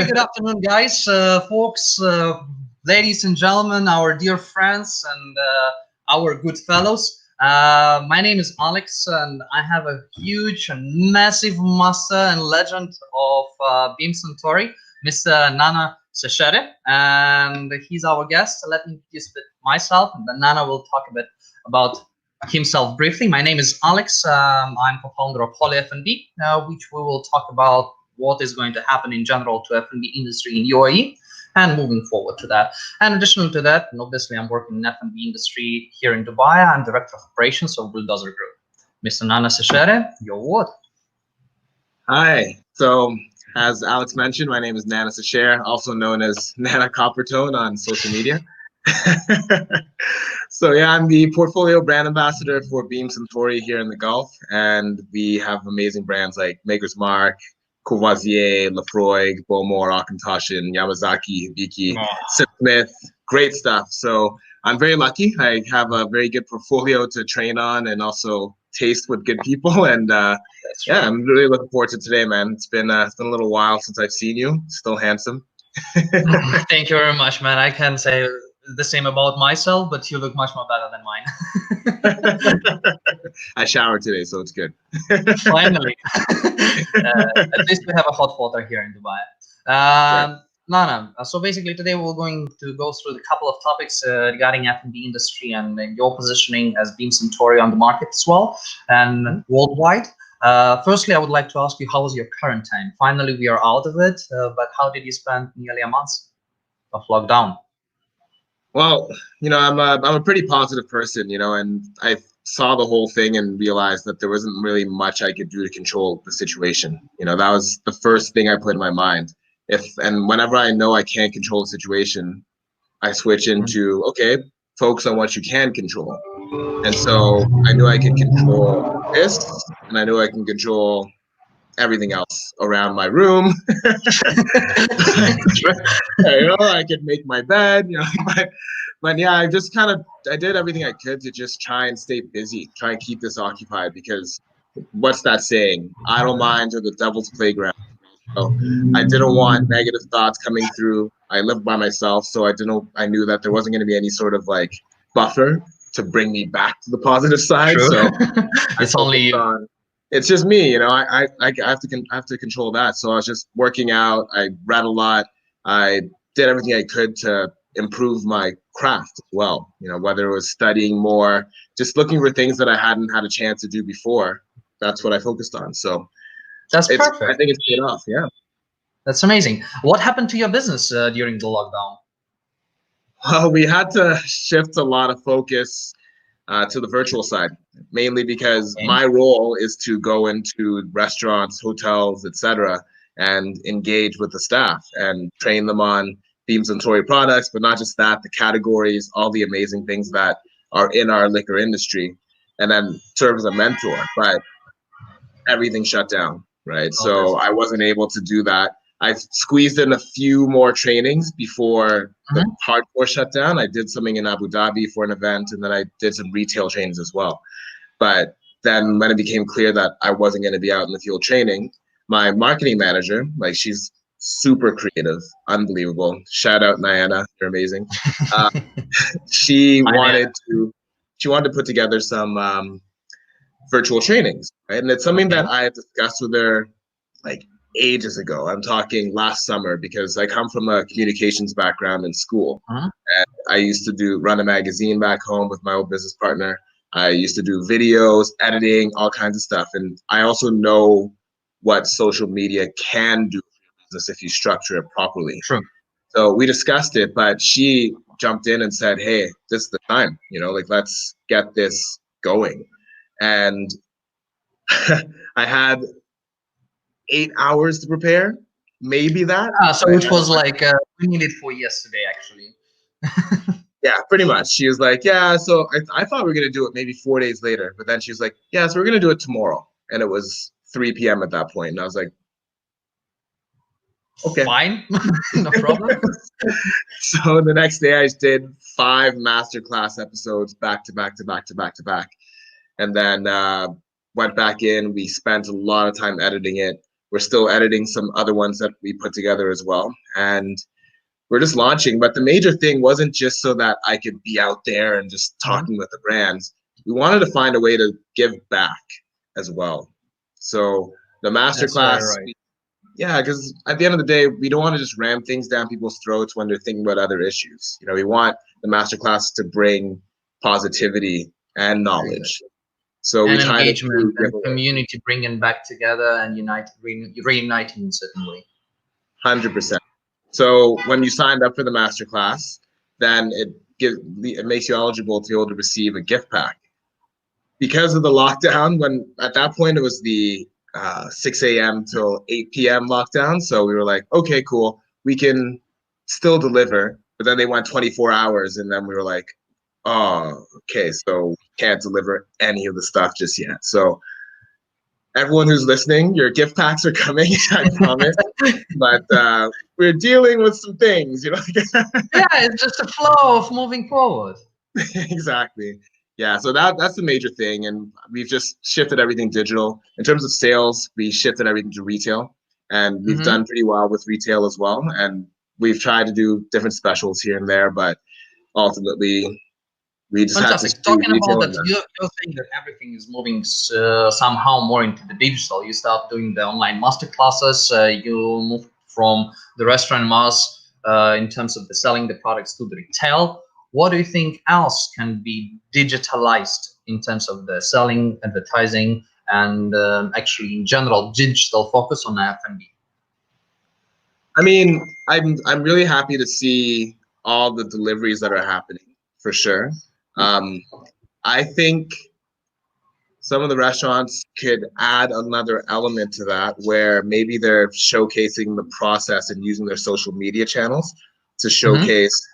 Very good afternoon, guys, folks, ladies and gentlemen, our dear friends, and our good fellows. My name is Alex, and I have a huge and massive master and legend of Beam Suntory, Mr. Nana Sachere, and he's our guest. Let me introduce a bit myself, and then Nana will talk a bit about himself briefly. My name is Alex. I'm co-founder of Holy F&B, which we will talk about what is going to happen in general to F&B industry in UAE and moving forward to that. And additional to that, and obviously I'm working in F&B industry here in Dubai. I'm director of operations of Bulldozer Group. Mr. Nana Sachere, your word. Hi. So as Alex mentioned, my name is Nana Sachere, also known as Nana Coppertone on social media. So yeah, I'm the portfolio brand ambassador for Beam Centauri here in the Gulf, and we have amazing brands like Maker's Mark, Courvoisier, Lafroig, Bowmore, Auchentoshan, Yamazaki, Hibiki, Smith, great stuff. So I'm very lucky. I have a very good portfolio to train on and also taste with good people. And yeah, I'm really looking forward to today, man. It's been a little while since I've seen you. Still handsome. Thank you very much, man. I can say the same about myself, but you look much more better than mine. I showered today, so it's good. Finally. At least we have a hot water here in Dubai. Nana, so basically today we're going to go through a couple of topics regarding F&B industry and your positioning as Beam Suntory on the market as well and worldwide. Firstly, I would like to ask you, how was your current time? Finally, we are out of it, but how did you spend nearly a month of lockdown? Well, I'm a pretty positive person, and I saw the whole thing and realized that there wasn't really much I could do to control the situation. That was the first thing I put in my mind. And whenever I know I can't control the situation, I switch into, okay, focus on what you can control. And so I knew I could control this, and I knew I can control everything else around my room. I could make my bed, but yeah, I did everything I could to just try and stay busy, try and keep this occupied, because what's that saying? Idle minds are the devil's playground. So I didn't want negative thoughts coming through. I lived by myself, so I knew that there wasn't going to be any sort of like buffer to bring me back to the positive side. True. So It's only you. It's just me, I have to control that. So I was just working out. I read a lot. I did everything I could to improve my craft as well. Whether it was studying more, just looking for things that I hadn't had a chance to do before. That's what I focused on. So that's perfect. I think it's paid off. Yeah. That's amazing. What happened to your business during the lockdown? Well, we had to shift a lot of focus to the virtual side, mainly because my role is to go into restaurants, hotels, etc., and engage with the staff and train them on Beam Suntory products, but not just that, the categories, all the amazing things that are in our liquor industry, and then serve as a mentor. But everything shut down, right? So I wasn't able to do that. I squeezed in a few more trainings before the hardcore shutdown. I did something in Abu Dhabi for an event, and then I did some retail trainings as well. But then when it became clear that I wasn't going to be out in the field training, my marketing manager, she's super creative, unbelievable. Shout out Nana, you're amazing. She wanted to put together some virtual trainings, right? And it's something that I had discussed with her ages ago. I'm talking last summer, because I come from a communications background in school. And I used to run a magazine back home with my old business partner. I used to do videos, editing, all kinds of stuff. And I also know what social media can do for your business if you structure it properly. True. So we discussed it, but she jumped in and said, hey, this is the time, let's get this going. And I had 8 hours to prepare, maybe that. So it was we needed for yesterday, actually. Yeah, pretty much. She was like, yeah, so I thought we were going to do it maybe 4 days later. But then she was like, yeah, so we're going to do it tomorrow. And it was 3 p.m. at that point. And I was like, okay. Fine, no problem. So the next day I did 5 masterclass episodes back to back to back to back to back. And then went back in. We spent a lot of time editing it. we're still editing some other ones that we put together as well. And we're just launching. But the major thing wasn't just so that I could be out there and just talking with the brands. We wanted to find a way to give back as well. So the That's very masterclass, right. yeah, because at the end of the day, we don't want to just ram things down people's throats when they're thinking about other issues. You know, we want the masterclass to bring positivity and Very good. knowledge. So we And try to engagement give and away community bringing back together and reuniting in certain way. 100%. So when you signed up for the masterclass, then it makes you eligible to be able to receive a gift pack. Because of the lockdown, when at that point it was the 6 a.m. till 8 p.m. lockdown, so we were like, okay, cool, we can still deliver. But then they went 24 hours, and then we were like, oh, okay, so we can't deliver any of the stuff just yet. So everyone who's listening, your gift packs are coming, I promise. But we're dealing with some things, you know. Yeah, it's just a flow of moving forward. Exactly. Yeah, so that's the major thing, and we've just shifted everything digital. In terms of sales, we shifted everything to retail, and we've done pretty well with retail as well. And we've tried to do different specials here and there, but ultimately, we just had to Fantastic. do Talking about retail that, and then. you're saying that everything is moving somehow more into the digital. You start doing the online master classes. You move from the restaurant mass in terms of the selling the products to the retail. What do you think else can be digitalized in terms of the selling, advertising, and actually in general digital focus on F&B? I mean, I'm really happy to see all the deliveries that are happening for sure. Um, I think some of the restaurants could add another element to that where maybe they're showcasing the process and using their social media channels to Mm-hmm. showcase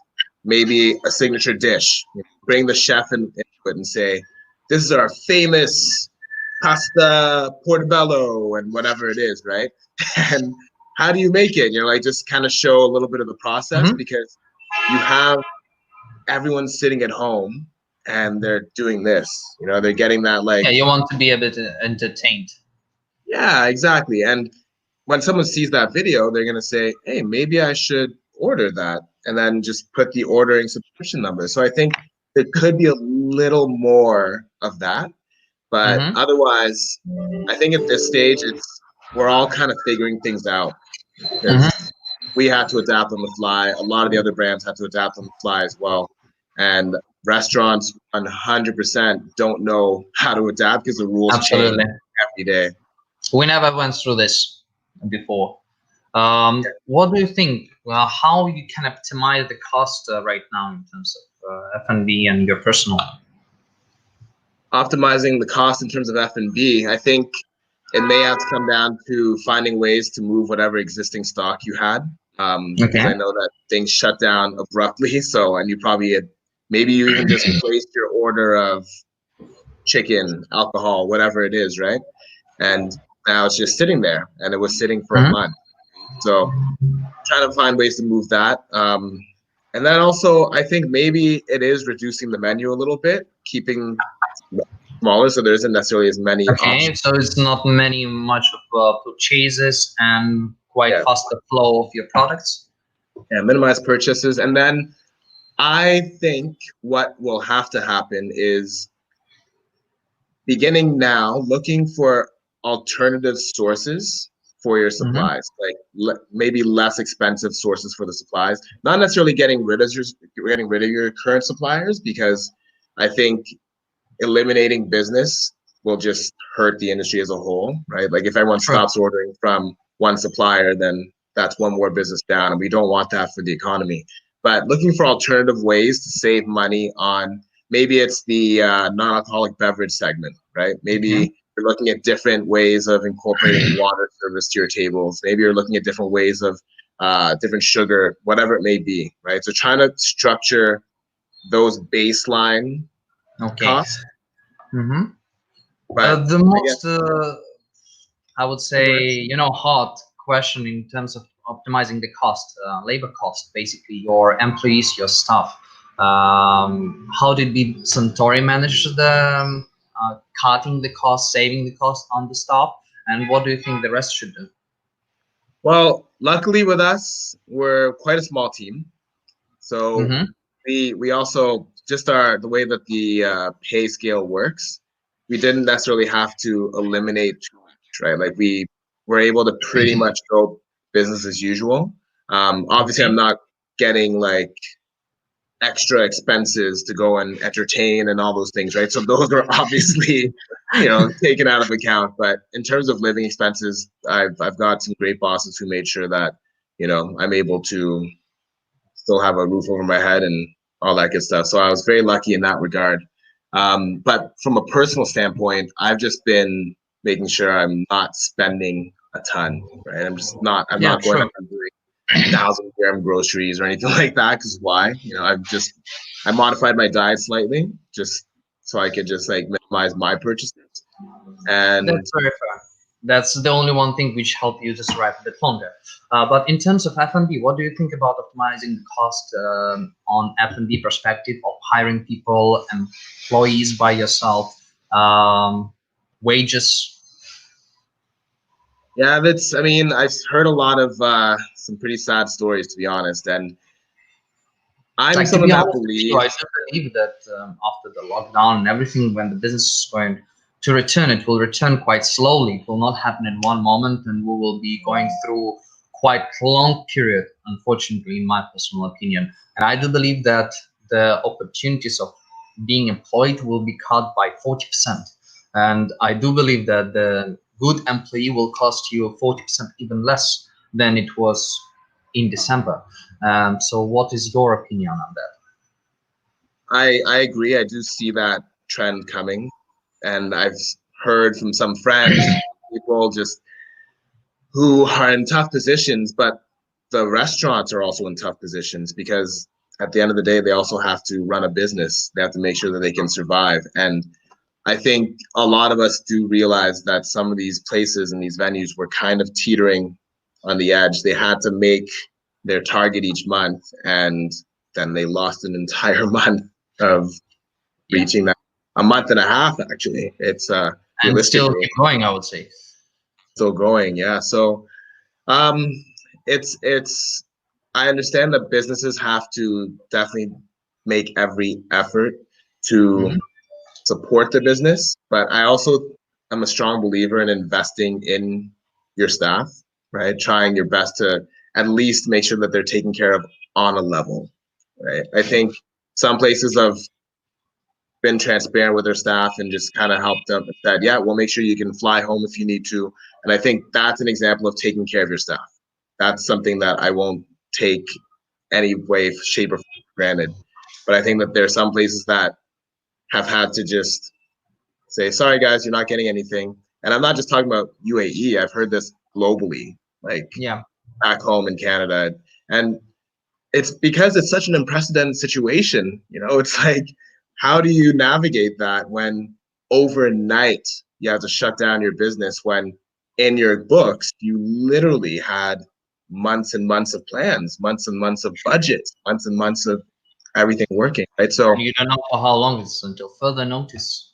maybe a signature dish. Bring the chef into it and say, this is our famous pasta portobello and whatever it is, right? And how do you make it? You know, like just kind of show a little bit of the process Mm-hmm. because you have everyone sitting at home and they're doing this. You know, they're getting that Yeah, like, you want to be a bit entertained. yeah, exactly. And when someone sees that video, they're gonna say, hey, maybe I should order that, and then just put the ordering subscription number. So I think there could be a little more of that, but Mm-hmm. otherwise, I think at this stage, it's we're all kind of figuring things out because Mm-hmm. we had to adapt on the fly. A lot of the other brands had to adapt on the fly as well, and restaurants 100% don't know how to adapt because the rules change Absolutely. every day. We never went through this before. What do you think? How you can optimize the cost right now in terms of F&B and your personal? Optimizing the cost in terms of F&B, I think it may have to come down to finding ways to move whatever existing stock you had. Because Okay. I know that things shut down abruptly. So, and you probably had, maybe you even just placed your order of chicken, alcohol, whatever it is, right? And now it's just sitting there and it was sitting for a Mhm. month. So, trying to find ways to move that. And then also, I think maybe it is reducing the menu a little bit, keeping smaller so there isn't necessarily as many Okay, options. so it's not many much of purchases and quite Yeah, faster flow of your products. yeah, minimize purchases. And then I think what will have to happen is beginning now looking for alternative sources for your Hmm. supplies, like maybe less expensive sources for the supplies. Not necessarily getting rid of your current suppliers because I think eliminating business will just hurt the industry as a whole, right? Like if everyone True. stops ordering from one supplier, then that's one more business down, and we don't want that for the economy. But looking for alternative ways to save money on maybe it's the non-alcoholic beverage segment, right? Okay. Maybe you're looking at different ways of incorporating water service to your tables. Maybe you're looking at different ways of different sugar, whatever it may be, right? So trying to structure those baseline Okay. costs. Hmm. But The I guess most, I would yeah, go say, ahead. hard question in terms of optimizing the cost, labor cost, basically your employees, your staff. How did the Suntory manage the cutting the cost, saving the cost on the staff, and what do you think the rest should do? Well, luckily with us, we're quite a small team. So Mm-hmm. we also just the way that the pay scale works, we didn't necessarily have to eliminate too much, right? Like we were able to pretty much go business as usual. Obviously, I'm Okay. not getting like extra expenses to go and entertain and all those things, right? So those are obviously, taken out of account. But in terms of living expenses, I've got some great bosses who made sure that, I'm able to still have a roof over my head and all that good stuff. So I was very lucky in that regard. But from a personal standpoint, I've just been making sure I'm not spending a ton, right? I'm Yeah, not going out sure. and doing 1,000 gram groceries or anything like that. Because why? I modified my diet slightly just so I could just like minimize my purchases. And That's very fair. That's the only one thing which help you to survive a bit longer. But in terms of F&B, what do you think about optimizing the cost on F&B perspective of hiring people, employees by yourself, wages? yeah, I mean, I've heard a lot of some pretty sad stories, to be honest. And I'm Like, to someone be that honest with you, I believes. do believe that after the lockdown and everything, when the business is going to return, it will return quite slowly. It will not happen in one moment, and we will be going through quite long period, unfortunately, in my personal opinion. And I do believe that the opportunities of being employed will be cut by 40%. And I do believe that the good employee will cost you 40% even less than it was in December. So what is your opinion on that? I agree. I do see that trend coming, and I've heard from some friends, people just who are in tough positions, but the restaurants are also in tough positions because at the end of the day, they also have to run a business. They have to make sure that they can survive. And I think a lot of us do realize that some of these places and these venues were kind of teetering on the edge. They had to make their target each month, and then they lost an entire month of Yeah, reaching that. A month and a half, actually. It's and still realistically keep going, I would say. still going. Yeah. So um, it's I understand that businesses have to definitely make every effort to Hmm. support the business, but I also am a strong believer in investing in your staff, right? Trying your best to at least make sure that they're taken care of on a level, right? I think some places have been transparent with their staff and just kind of helped them and said, yeah, we'll make sure you can fly home if you need to. And I think that's an example of taking care of your staff. That's something that I won't take any way, shape, or form for granted. But I think that there are some places that have had to just say, sorry guys, you're not getting anything. And I'm not just talking about UAE. I've heard this globally, like Yeah, back home in Canada. And it's because it's such an unprecedented situation. It's like, how do you navigate that when overnight you have to shut down your business when in your books you literally had months and months of plans, months and months of budgets, months and months of everything working, right? and So you don't know for how long it's until further notice.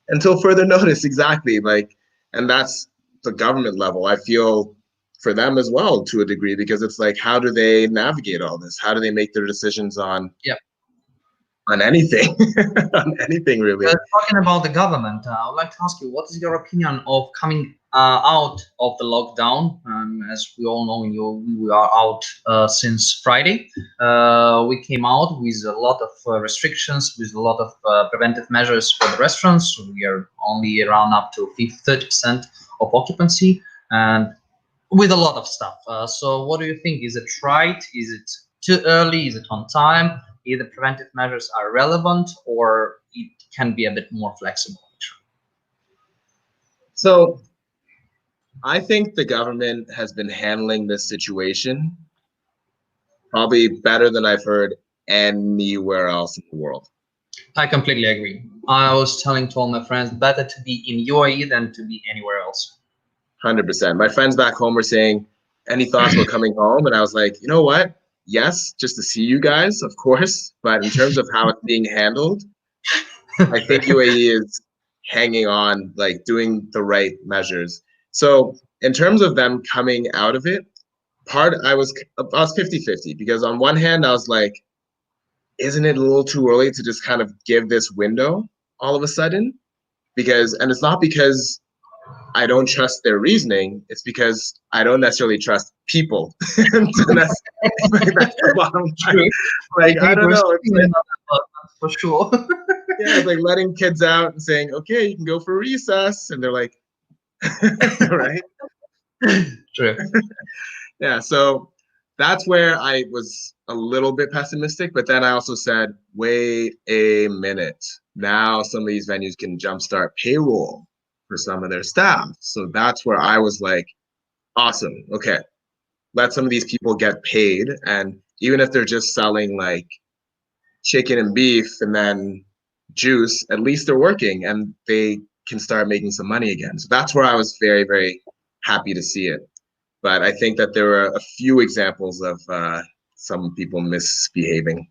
until further notice, exactly. Like, and that's the government level. I feel for them as well to a degree because it's like, how do they navigate all this? How do they make their decisions Yeah. on anything, on anything really? Talking about the government, I would like to ask you, what is your opinion of coming out of the lockdown? As we all know, we are out since Friday. We came out with a lot of restrictions, with a lot of preventive measures for the restaurants. We are only around up to 30% of occupancy, and with a lot of stuff. So, what do you think? Is it right? Is it too early? Is it on time? Either preventive measures are relevant, or it can be a bit more flexible. So I think the government has been handling this situation probably better than I've heard anywhere else in the world. I completely agree. I was telling to all my friends, better to be in UAE than to be anywhere else. 100%. My friends back home were saying, any thoughts about coming home? And I was like, you know what? Yes, just to see you guys, of course. But in terms of how it's being handled, I think UAE is hanging on, like doing the right measures. So, in terms of them coming out of it, I was 50-50 because on one hand I was like, isn't it a little too early to just kind of give this window all of a sudden? And it's not because I don't trust their reasoning. It's because I don't necessarily trust people. And that's the bottom line. True. Like, I don't Neighbors, know. It's like, for sure. yeah, it's like letting kids out and saying, okay, you can go for recess. And they're like, right? True. Yeah. So that's where I was a little bit pessimistic. But then I also said, wait a minute. Now some of these venues can jumpstart payroll for some of their staff. So that's where I was like, awesome. Okay. Let some of these people get paid. And even if they're just selling like chicken and beef and then juice, at least they're working and they can start making some money again. So that's where I was very, very happy to see it. But I think that there were a few examples of some people misbehaving.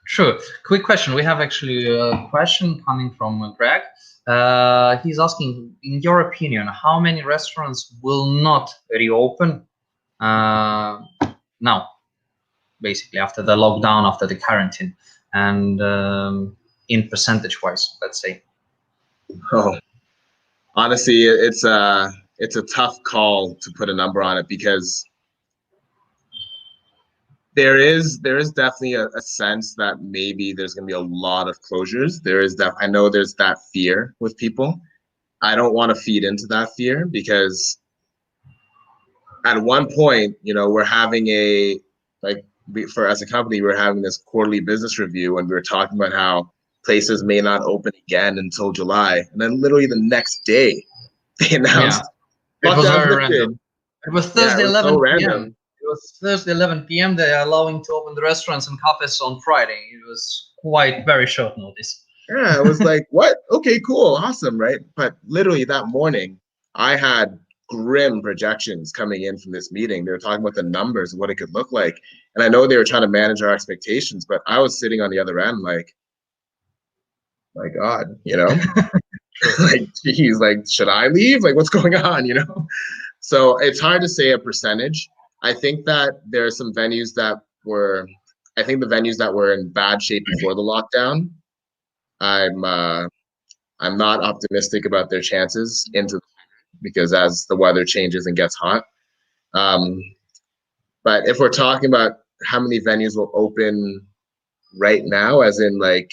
Sure. Quick question. We have actually a question coming from Greg. He's asking, in your opinion, how many restaurants will not reopen now, basically after the lockdown, after the quarantine, and in percentage-wise, let's say? Oh, honestly, it's a tough call to put a number on it because there is definitely a sense that maybe there's going to be a lot of closures. I know there's that fear with people. I don't want to feed into that fear because at one point, we're having as a company, we're having this quarterly business review and we were talking about how places may not open again until July. And then literally the next day they Yeah, announced it was lockdown's very lifted. random. It was Yeah, it Thursday was so 11 p.m. random. It was Thursday 11 p.m. They are allowing to open the restaurants and cafes on Friday. It was quite very short notice. Yeah, I was like, what? Okay, cool, awesome, right? But literally that morning, I had grim projections coming in from this meeting. They were talking about the numbers and what it could look like. And I know they were trying to manage our expectations, but I was sitting on the other end like, my God, like, geez, like, should I leave? Like, what's going on, So it's hard to say a percentage. I think that there are some venues that were, I think the venues that were in bad shape before the lockdown, I'm I'm not optimistic about their chances into because as the weather changes and gets hot. Um, but if we're talking about how many venues will open right now, as in like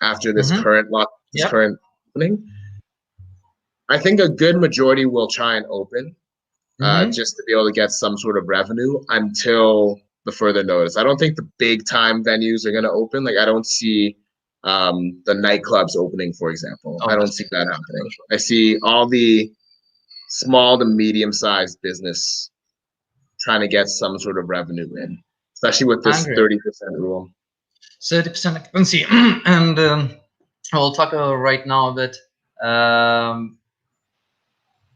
after this Mm-hmm. this Yep. current opening, I think a good majority will try and open Mm-hmm. just to be able to get some sort of revenue until the further notice. I don't think the big time venues are going to open. Like I don't see the nightclubs opening, for example. I don't see Obviously. that happening. I see all the small to medium sized business trying to get some sort of revenue in, especially with I this agree. 30% rule. 30% occupancy. And we'll talk right now a bit.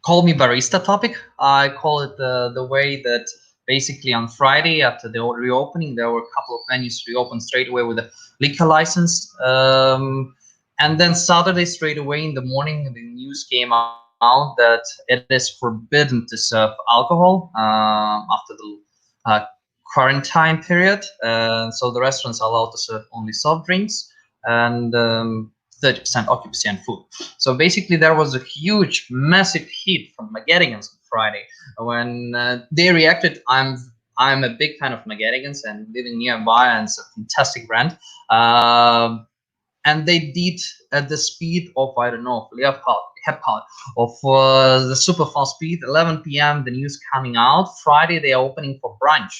Call me barista topic. I call it the way that basically on Friday after the reopening, there were a couple of venues reopened straight away with a liquor license. And then Saturday straight away in the morning, the news came out that it is forbidden to serve alcohol after the quarantine period. So the restaurants are allowed to serve only soft drinks and 30% occupancy and food. So basically, there was a huge, massive heat from Magedigans on Friday when they reacted. I'm a big fan of Magedigans and living nearby, and it's a fantastic brand. And they did at the speed of, I don't know, Leopard of the super fast speed. 11 p.m. the news coming out. Friday they are opening for brunch,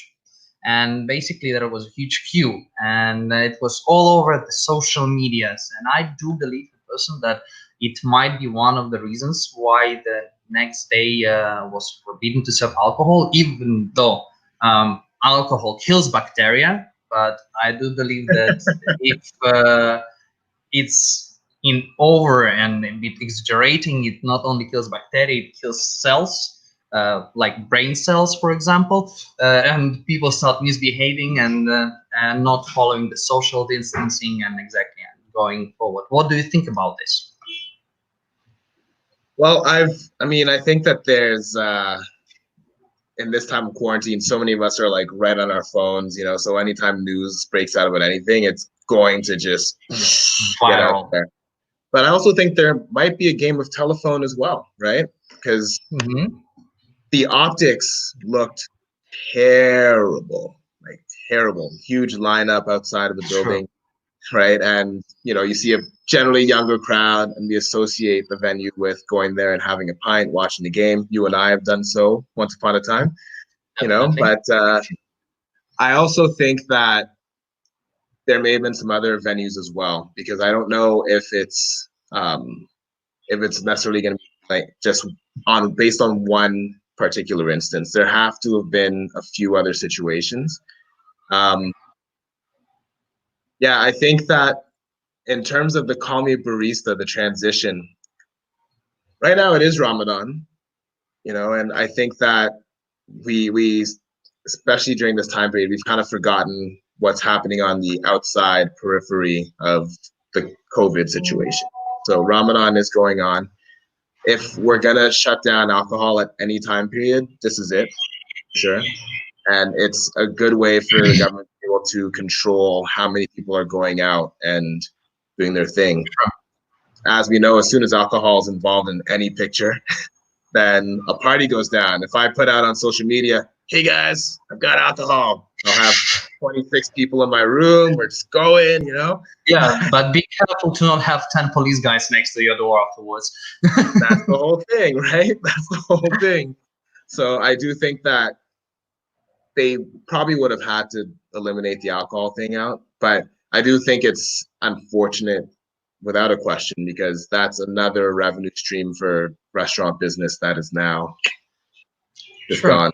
and basically there was a huge queue, and it was all over the social medias. And I do believe in person that it might be one of the reasons why the next day was forbidden to serve alcohol, even though alcohol kills bacteria. But I do believe that if it's in over and a bit exaggerating, it not only kills bacteria, it kills cells, like brain cells, for example, and people start misbehaving and not following the social distancing and exactly going forward. What do you think about this? Well, I think that in this time of quarantine, so many of us are like right on our phones, so anytime news breaks out about anything, it's going to just get out Viral. there. But I also think there might be a game of telephone as well, right? Because the optics looked terrible, like terrible. Huge lineup outside of the True. building, right? And you see a generally younger crowd, and we associate the venue with going there and having a pint, watching the game. You and I have done so once upon a time, Definitely. But I also think that there may have been some other venues as well, because I don't know if it's necessarily going to be like just based on one particular instance. There have to have been a few other situations. Yeah, I think that in terms of the Call Me Barista, the transition, right now it is Ramadan, and I think that we especially during this time period, we've kind of forgotten what's happening on the outside periphery of the COVID situation. So Ramadan is going on. If we're gonna shut down alcohol at any time period, this is it, sure. And it's a good way for the government to be able to control how many people are going out and doing their thing. As we know, as soon as alcohol is involved in any picture, then a party goes down. If I put out on social media, hey guys, I've got alcohol, I'll have 26 people in my room, we're just going, Yeah, but be careful to not have 10 police guys next to your door afterwards. That's the whole thing, right? That's the whole thing. So I do think that they probably would have had to eliminate the alcohol thing out, but I do think it's unfortunate without a question, because that's another revenue stream for restaurant business that is now just gone.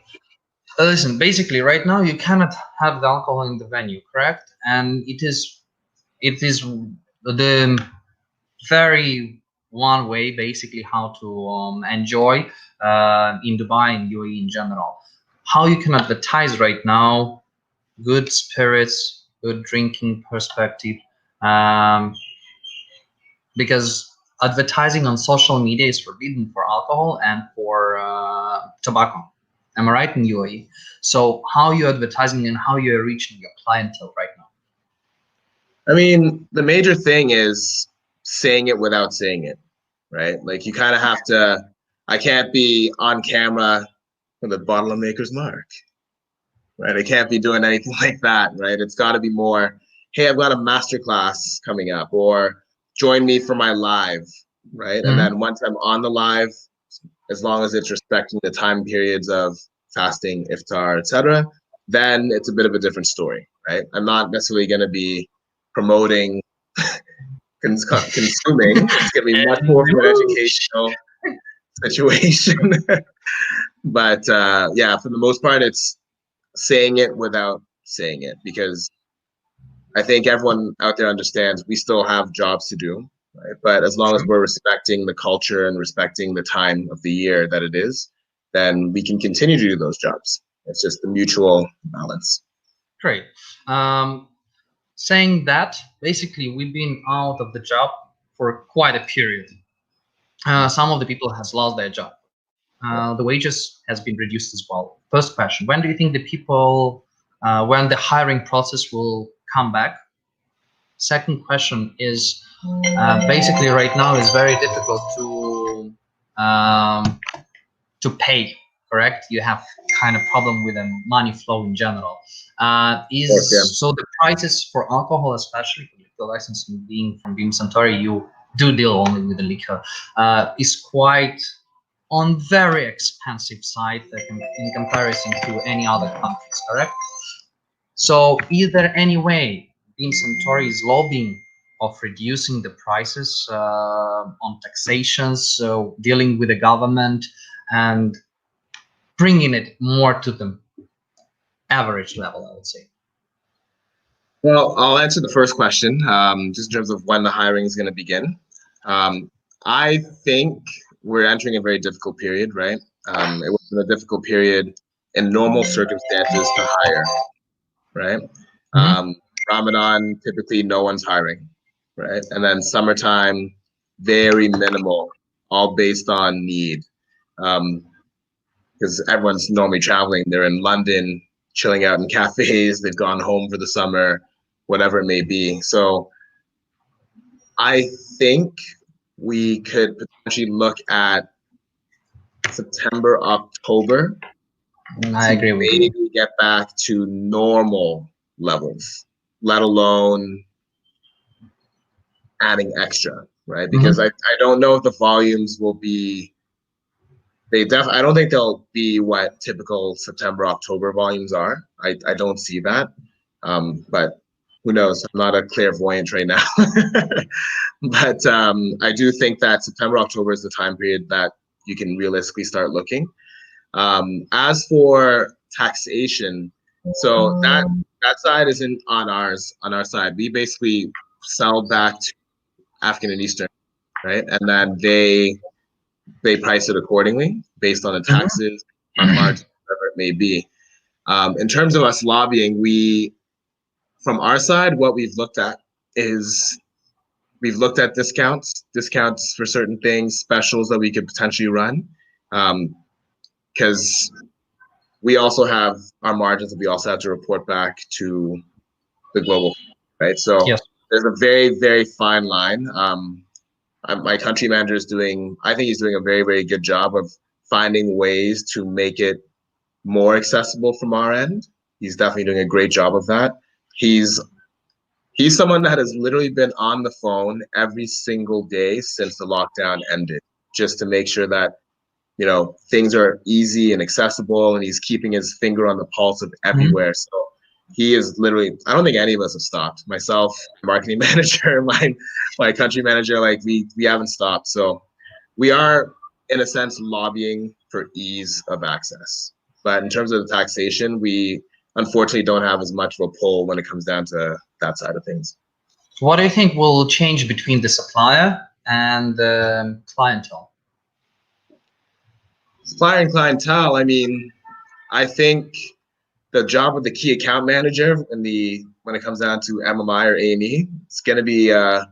Listen, basically, right now you cannot have the alcohol in the venue, correct? And it is the very one way, basically, how to enjoy in Dubai and UAE in general. How you can advertise right now good spirits, good drinking perspective, because advertising on social media is forbidden for alcohol and for tobacco. Am I right in UAE? So how you're advertising and how you're reaching your clientele right now? I mean, the major thing is saying it without saying it, right? Like you kind of have to, I can't be on camera with a bottle of Maker's Mark, right? I can't be doing anything like that, right? It's got to be more, hey, I've got a masterclass coming up, or join me for my live, right? And then once I'm on the live, as long as it's respecting the time periods of fasting, iftar, etc., then it's a bit of a different story, right? I'm not necessarily going to be promoting consuming. It's going to be much more of an educational situation. But yeah, for the most part, it's saying it without saying it, because I think everyone out there understands we still have jobs to do, right? But as long as we're respecting the culture and respecting the time of the year that it is, then we can continue to do those jobs. It's just the mutual balance. Great. Saying that, basically, we've been out of the job for quite a period. Some of the people has lost their job. The wages has been reduced as well. First question: when do you think the people, when the hiring process will come back? Second question is, basically right now it's very difficult to pay. Correct? You have kind of problem with the money flow in general. So the prices for alcohol, especially for liquor licensing, being from Suntory, you do deal only with the liquor, is quite on very expensive side in comparison to any other countries, correct? So is there any way Centauri is lobbying of reducing the prices on taxations, so dealing with the government and bringing it more to the average level, I would say? Well, I'll answer the first question, just in terms of when the hiring is going to begin. I think we're entering a very difficult period, right? It was a difficult period in normal circumstances to hire, right? Ramadan, typically no one's hiring, right? And then summertime, very minimal, all based on need. because everyone's normally traveling. They're in London, chilling out in cafes. They've gone home for the summer, whatever it may be. So I think we could potentially look at September, October I to agree with you. maybe get back to normal levels, let alone adding extra, right? Because Hmm. I don't know if the volumes will be I don't think they'll be what typical September, October volumes are. I don't see that. But who knows? I'm not a clairvoyant right now. But I do think that September, October is the time period that you can realistically start looking. As for taxation, so that side isn't on ours. On our side, we basically sell back to African and Eastern, right? And then they price it accordingly based on the Hmm. taxes, on margin, whatever it may be. In terms of us lobbying, from our side, what we've looked at is we've looked at discounts for certain things, specials that we could potentially run, because we also have our margins that we also have to report back to the global, right? So Yes. there's a very, very fine line. My country manager is doing, I think he's doing a very, very good job of finding ways to make it more accessible from our end. He's definitely doing a great job of that. He's he's someone that has literally been on the phone every single day since the lockdown ended, just to make sure that things are easy and accessible, and he's keeping his finger on the pulse of Hmm. everywhere. So he is literally, I don't think any of us have stopped. Myself, marketing manager, my country manager, like we haven't stopped. So we are in a sense lobbying for ease of access. But in terms of the taxation, we unfortunately don't have as much of a pull when it comes down to that side of things. What do you think will change between the supplier and the clientele? Supplier and clientele, I mean, I think the job of the key account manager when it comes down to MMI or A&E, it's going to be a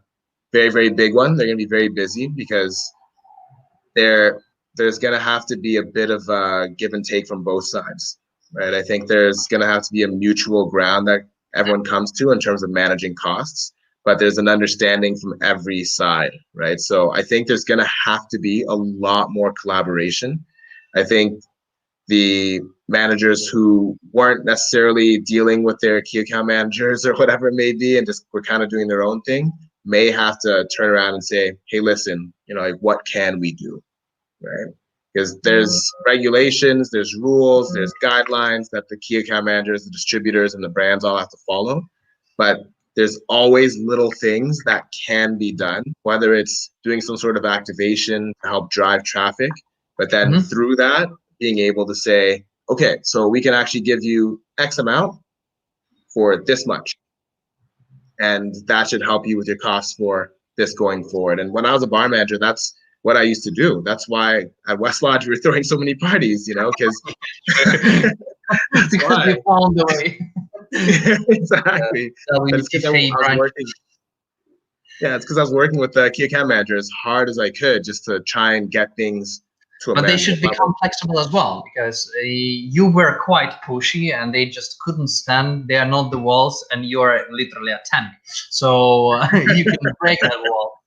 very, very big one. They're going to be very busy because there's going to have to be a bit of a give and take from both sides, right? I think there's going to have to be a mutual ground that everyone comes to in terms of managing costs, but there's an understanding from every side, right? So I think there's going to have to be a lot more collaboration. I think the managers who weren't necessarily dealing with their key account managers or whatever it may be and just were kind of doing their own thing may have to turn around and say, hey, listen, like, what can we do, right? Because there's regulations, there's rules, there's guidelines that the key account managers, the distributors, and the brands all have to follow. But there's always little things that can be done, whether it's doing some sort of activation to help drive traffic, but then Hmm. through that, being able to say, okay, so we can actually give you X amount for this much. And that should help you with your costs for this going forward. And when I was a bar manager, that's what I used to do. That's why at West Lodge we were throwing so many parties, because that's Because why. you found the way. Exactly. But it's because I WTFA was branch. working. Yeah, it's because I was working with the key account manager as hard as I could just to try and get things to a But they manageable should level. become flexible as well, because you were quite pushy and they just couldn't stand. They are not the walls, and you are literally a tank. So you can break that wall.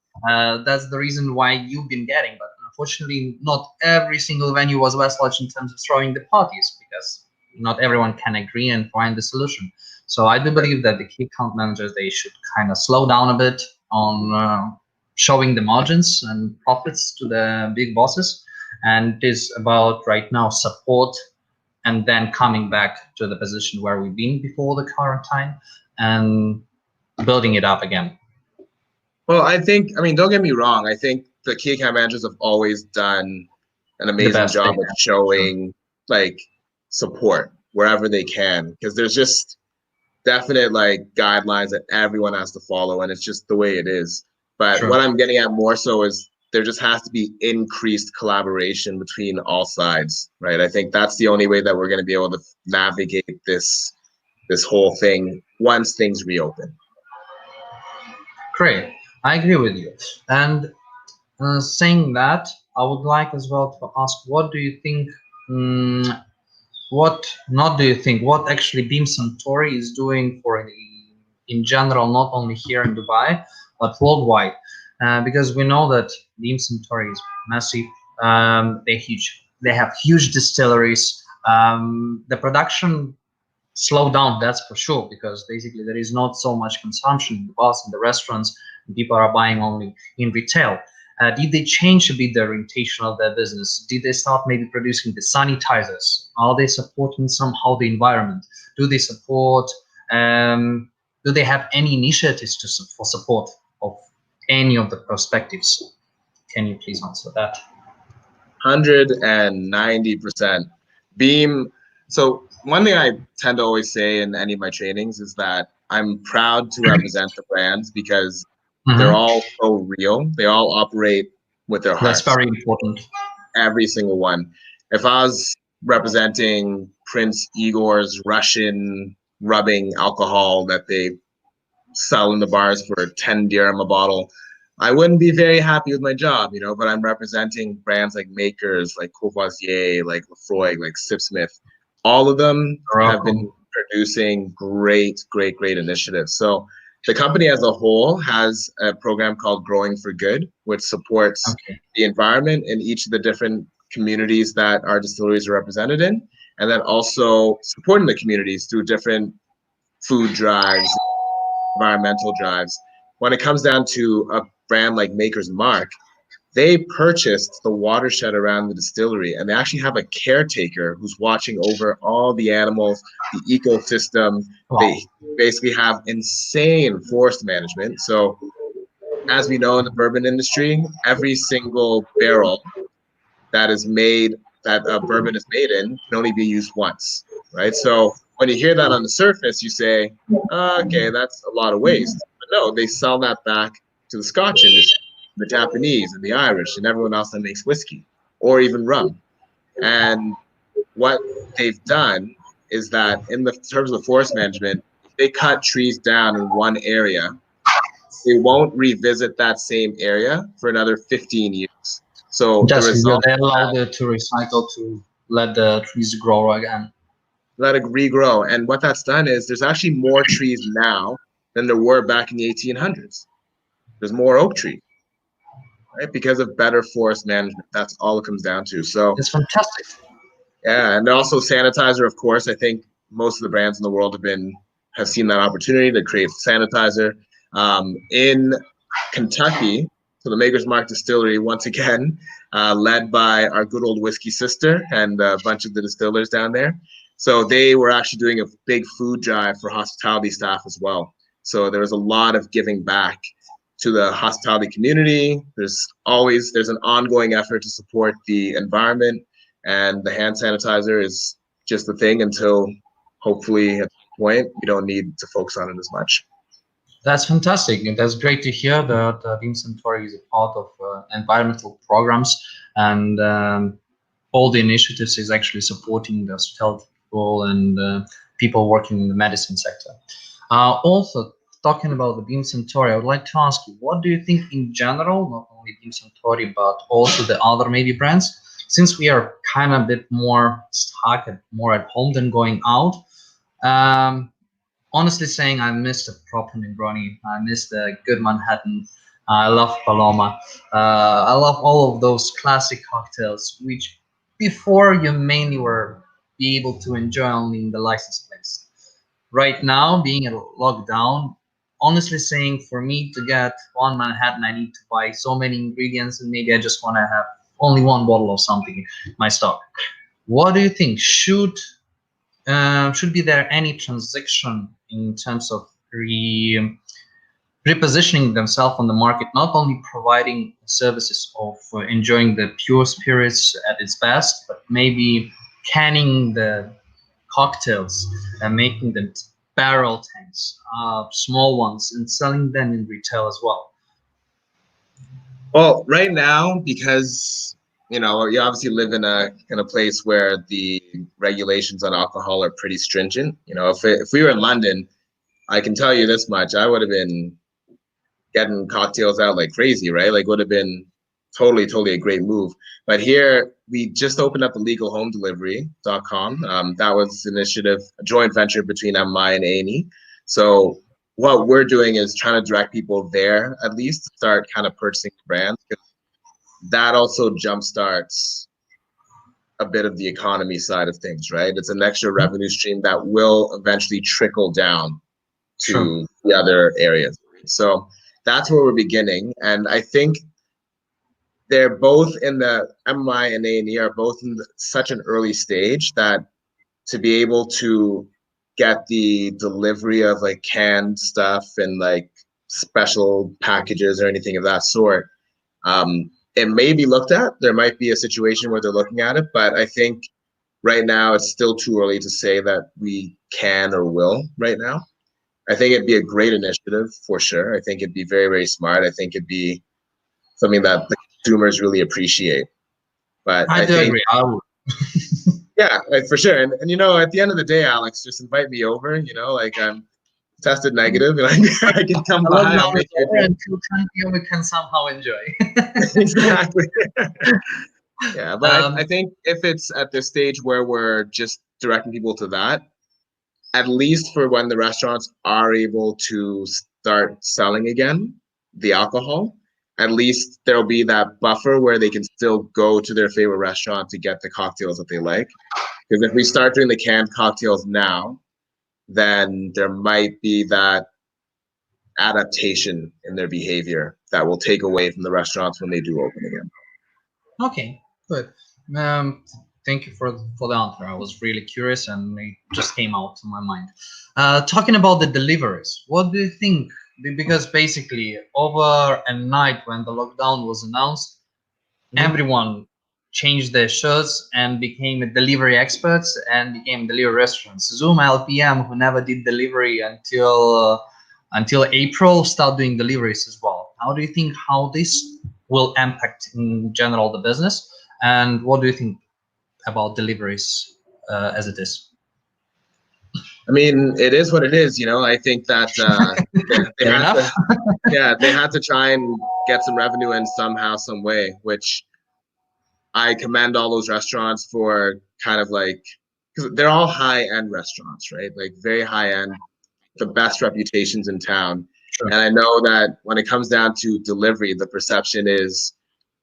That's the reason why you've been getting. But unfortunately, not every single venue was West Lodge in terms of throwing the parties, because not everyone can agree and find the solution. So I do believe that the key account managers, they should kind of slow down a bit on showing the margins and profits to the big bosses, and it is about right now support, and then coming back to the position where we've been before the quarantine and building it up again. Well, I mean, don't get me wrong. I think the key account managers have always done an The amazing best they job of can. Sure. showing like support wherever they can because there's just definite like guidelines that everyone has to follow, and it's just the way it is. But Sure. what I'm getting at more so is there just has to be increased collaboration between all sides, right? I think that's the only way that we're going to be able to navigate this whole thing once things reopen. Great. I agree with you. And saying that, I would like as well to ask, what do you think What not do you think? What actually Beam Suntory is doing for in general, not only here in Dubai, but worldwide? Because we know that Beam Suntory is massive. They're huge. They have huge distilleries. The production slowed down, that's for sure, because basically there is not so much consumption in the bars, in the restaurants, and people are buying only in retail. Did they change a bit the orientation of their business? Did they start maybe producing the sanitizers? Are they supporting somehow the environment? Do they support? Do they have any initiatives for support of any of the perspectives? Can you please answer that? 190%. Beam. So one thing I tend to always say in any of my trainings is that I'm proud to represent the brands because they're all so real. They all operate with their That's hearts. very important. Every single one. If I was representing Prince Igor's Russian rubbing alcohol that they sell in the bars for 10 dirham a bottle, I wouldn't be very happy with my job, but I'm representing brands like Makers, like Courvoisier, like Lefroy, like Sipsmith. All of them have been producing great initiatives. So the company as a whole has a program called Growing for Good, which supports the environment in each of the different communities that our distilleries are represented in, and then also supporting the communities through different food drives, environmental drives. When it comes down to a brand like Maker's Mark, they purchased the watershed around the distillery, and they actually have a caretaker who's watching over all the animals, the ecosystem. Wow. They basically have insane forest management. So as we know in the bourbon industry, every single barrel that is made, that bourbon is made in, can only be used once, right? So when you hear that on the surface, you say, okay, that's a lot of waste. But no, they sell that back to the Scotch industry, the Japanese and the Irish and everyone else that makes whiskey or even rum. And what they've done is that in the terms of forest management, they cut trees down in one area. They won't revisit that same area for another 15 years. So the result, they allow to recycle, to let the trees grow again. Let it regrow. And what that's done is there's actually more trees now than there were back in the 1800s. There's more oak trees, right? Because of better forest management. That's all it comes down to. So it's fantastic. Yeah, and also sanitizer, of course. I think most of the brands in the world have seen that opportunity to create sanitizer. In Kentucky, so the Maker's Mark Distillery, once again, led by our good old whiskey sister and a bunch of the distillers down there. So they were actually doing a big food drive for hospitality staff as well. So there was a lot of giving back to the hospitality community. There's an ongoing effort to support the environment, and the hand sanitizer is just the thing until hopefully at the point we don't need to focus on it as much. That's fantastic. And that's great to hear that Beam Suntory is a part of environmental programs, and all the initiatives is actually supporting the hospitality people and people working in the medicine sector. Also, talking about the Beam Suntory, I would like to ask you, what do you think in general, not only Beam Suntory, but also the other maybe brands, since we are kind of a bit more stuck and more at home than going out? Honestly saying, I miss the proper Negroni. I miss the good Manhattan. I love Paloma. I love all of those classic cocktails, which before you mainly were be able to enjoy only in the licensed place. Right now, being in lockdown, honestly saying, for me to get one Manhattan, I need to buy so many ingredients, and maybe I just want to have only one bottle of something in my stock. What do you think? Should be there any transaction in terms of repositioning themselves on the market, not only providing services of enjoying the pure spirits at its best, but maybe canning the cocktails and making them barrel tanks, small ones, and selling them in retail as well? Well, right now, because you obviously live in a place where the regulations on alcohol are pretty stringent. If we were in London, I can tell you this much: I would have been getting cocktails out like crazy, right? Like would have been totally a great move. But here we just opened up the legalhomedelivery.com. That was an initiative, a joint venture between MI and A&E. So what we're doing is trying to direct people there at least to start kind of purchasing brands, because that also jumpstarts a bit of the economy side of things, right? It's an extra revenue stream that will eventually trickle down Sure. to the other areas. So that's where we're beginning. And I think they're both in the MI and A&E are both in such an early stage that to be able to get the delivery of like canned stuff and like special packages or anything of that sort, it may be looked at. There might be a situation where they're looking at it, but I think right now it's still too early to say that we can or will right now. I think it'd be a great initiative for sure. I think it'd be very smart. I think it'd be something that the consumers really appreciate. But I I do think, agree. I would. yeah, like, for sure. And you know, at the end of the day, Alex, just invite me over. You know, like I'm tested negative, and I can come The by. I'll lockdown is make you a over drink. until 10 p.m. we can somehow enjoy. Exactly. Yeah, but I um, think if it's at this stage where we're just directing people to that, at least for when the restaurants are able to start selling again the alcohol, at least there'll be that buffer where they can still go to their favorite restaurant to get the cocktails that they like. Because if we start doing the canned cocktails now, then there might be that adaptation in their behavior that will take away from the restaurants when they do open again. okay, good. Thank you for the answer. I was really curious and it just came out to my mind. Talking about the deliveries, what do you think? Because basically, over a night when the lockdown was announced, Mm-hmm. everyone changed their shirts and became delivery experts and became delivery restaurants. Zoom LPM, who never did delivery until April, start doing deliveries as well. How do you think how this will impact in general the business? And what do you think about deliveries as it is? I mean, it is what it is. You know, I think that they Fair had enough. to, yeah, they had to try and get some revenue in somehow, some way, which I commend all those restaurants for kind of like, because they're all high end restaurants, right? Like very high end, the best reputations in town. Sure. And I know that when it comes down to delivery, the perception is,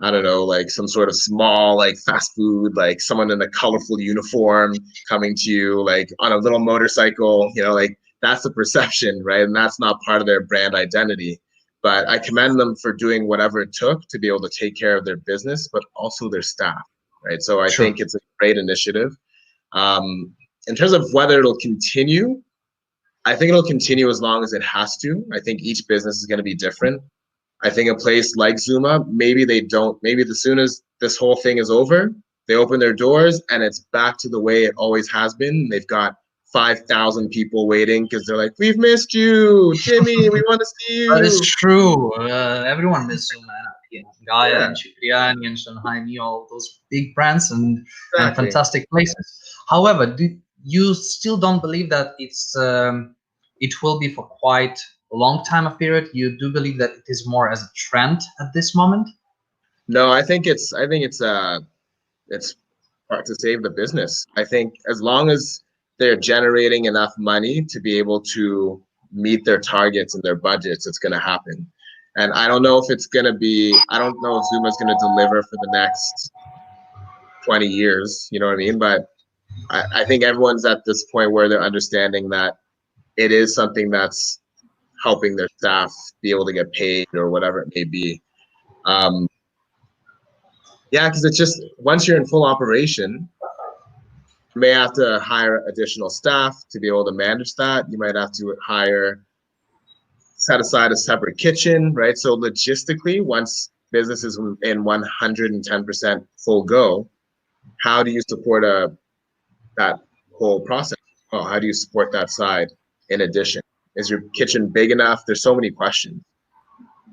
I don't know, like some sort of small, like fast food, like someone in a colorful uniform coming to you, like on a little motorcycle, you know, like that's the perception, right? And that's not part of their brand identity. But I commend them for doing whatever it took to be able to take care of their business, but also their staff, right? So I Sure. think it's a great initiative. In terms of whether it'll continue, I think it'll continue as long as it has to. I think each business is going to be different. I think a place like Zuma, maybe they don't, maybe as soon as this whole thing is over, they open their doors and it's back to the way it always has been. They've got 5,000 people waiting because they're like, we've missed you, Jimmy, we want to see That is you. true. Everyone misses Zoom and Gaia Yeah, and Cipriani and Shanghai, all those big brands and exactly. fantastic places. However, you still don't believe that it will be for quite a long time a period? You do believe that it is more as a trend at this moment? No, I think it's part to save the business. I think as long as they're generating enough money to be able to meet their targets and their budgets, it's going to happen. And I don't know if it's going to be, I don't know if Zuma's going to deliver for the next 20 years, you know what I mean? But I think everyone's at this point where they're understanding that it is something that's helping their staff be able to get paid or whatever it may be. Um, yeah, because it's just once you're in full operation, you may have to hire additional staff to be able to manage that. You might have to set aside a separate kitchen, right? So logistically, once business is in 110% full go, how do you support that whole process? Oh, how do you support that side in addition? Is your kitchen big enough? There's so many questions.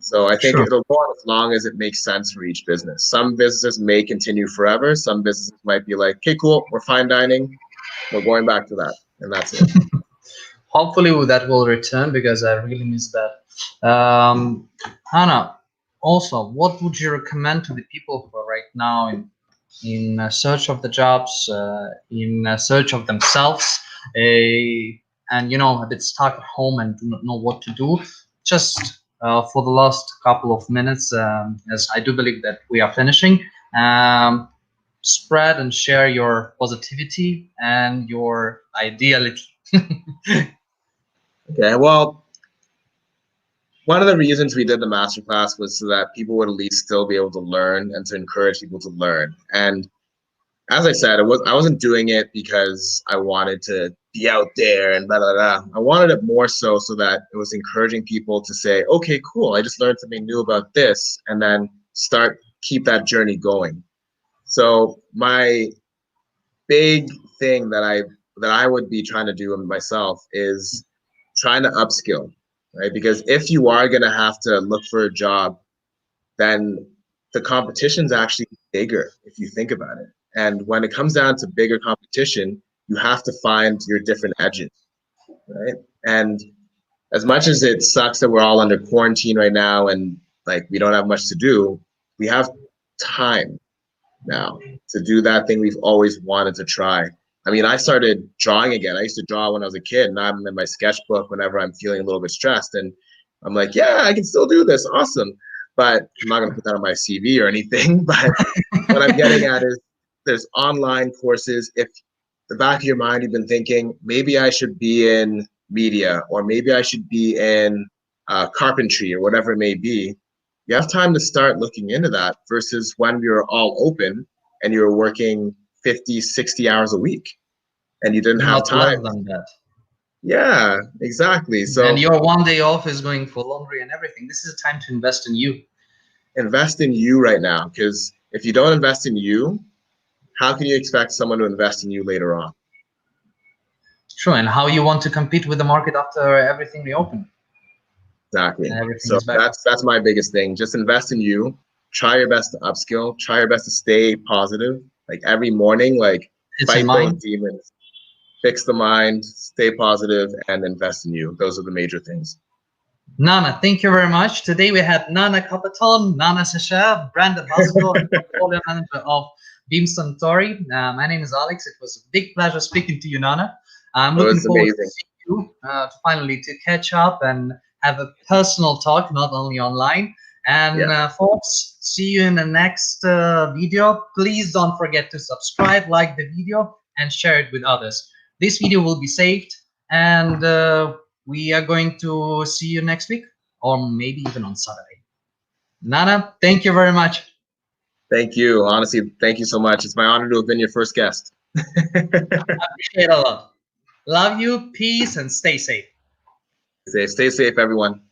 So I think Sure. it'll go on as long as it makes sense for each business. Some businesses may continue forever. Some businesses might be like, okay, cool, we're fine dining. We're going back to that. And that's it. Hopefully that will return because I really miss that. Hannah, Also, what would you recommend to the people who are right now in search of the jobs, in search of themselves, and a bit stuck at home and do not know what to do? Just for the last couple of minutes, as I do believe that we are finishing, spread and share your positivity and your ideality. Okay, well, one of the reasons we did the masterclass was so that people would at least still be able to learn and to encourage people to learn. And as I said, I wasn't doing it because I wanted to be out there and blah, blah, blah. I wanted it more so that it was encouraging people to say, okay, cool, I just learned something new about this, and then keep that journey going. So my big thing that I would be trying to do myself is trying to upskill, right? Because if you are going to have to look for a job, then the competition's actually bigger if you think about it. And when it comes down to bigger competition, you have to find your different edges, right? And as much as it sucks that we're all under quarantine right now and like we don't have much to do, we have time now to do that thing we've always wanted to try. I mean, I started drawing again. I used to draw when I was a kid, and I'm in my sketchbook whenever I'm feeling a little bit stressed. And I'm like, yeah, I can still do this. Awesome. But I'm not going to put that on my CV or anything. But what I'm getting at is there's online courses. If the back of your mind, you've been thinking, maybe I should be in media, or maybe I should be in carpentry, or whatever it may be, you have time to start looking into that versus when we were all open and you were working 50, 60 hours a week and you didn't have Not time. less than that. Yeah, exactly. So, and your one day off is going for laundry and everything. This is a time to invest in you. invest in you right now, because if you don't invest in you, how can you expect someone to invest in you later on? Sure. And how you want to compete with the market after everything reopened. Exactly. And everything So is back. that's my biggest thing. Just invest in you. Try your best to upskill. Try your best to stay positive. Like every morning, like It's in fight those mind. demons. Fix the mind, stay positive, and invest in you. Those are the major things. Nana, thank you very much. Today we had Nana Capital, Nana Sachere, brand ambassador and portfolio manager of Suntory. My name is Alex. It was a big pleasure speaking to you, Nana. I'm It looking was forward to amazing. seeing you to catch up and have a personal talk, not only online. And Yeah. folks, see you in the next video. Please don't forget to subscribe, like the video, and share it with others. This video will be saved, and we are going to see you next week, or maybe even on Saturday. Nana, thank you very much. Thank you. Honestly, thank you so much. It's my honor to have been your first guest. I appreciate it a lot. Love you, peace, and stay safe. Stay safe, everyone.